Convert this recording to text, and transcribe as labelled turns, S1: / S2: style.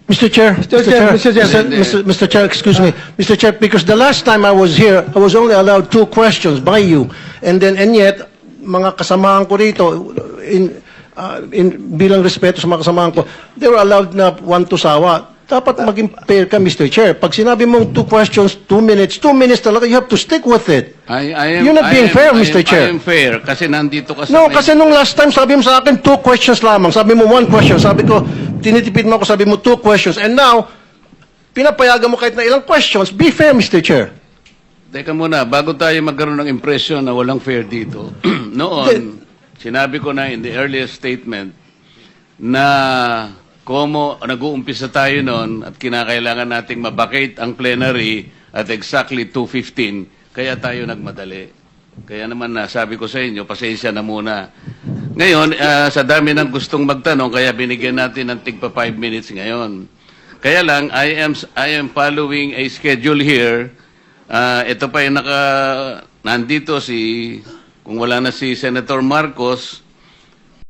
S1: Mr. Chair, Mr. Chair, excuse me. Mr. Chair, because the last time I was here, I was only allowed 2 questions by you. And yet, mga kasamahan ko rito, bilang respeto sa mga kasamahan ko, they were allowed na 1 to sawa. Dapat maging fair ka, Mr. Chair. Pag sinabi mong 2 questions, 2 minutes talaga, you have to stick with it. You're not being fair, Mr. Chair.
S2: I am fair kasi nandito ka sa...
S1: No, kasi nung last time, sabi mo sa akin, 2 questions lamang. Sabi mo 1 question. Sabi ko, tinitipid mo ako, sabi mo 2 questions. And now, pinapayagan mo kahit na ilang questions. Be fair, Mr. Chair.
S2: Teka muna, bago tayo magkaroon ng impression na walang fair dito, noon, sinabi ko na in the earliest statement na komo nag-uumpisa tayo noon at kinakailangan nating mabakate ang plenary at exactly 2:15, kaya tayo nagmadali. Kaya naman sabi ko sa inyo, pasensya na muna. Ngayon, sa dami ng gustong magtanong, kaya binigyan natin ng tigpa 5 minutes ngayon. Kaya lang, I am following a schedule here. Ito pa yung nandito kung wala na si Senator Marcos,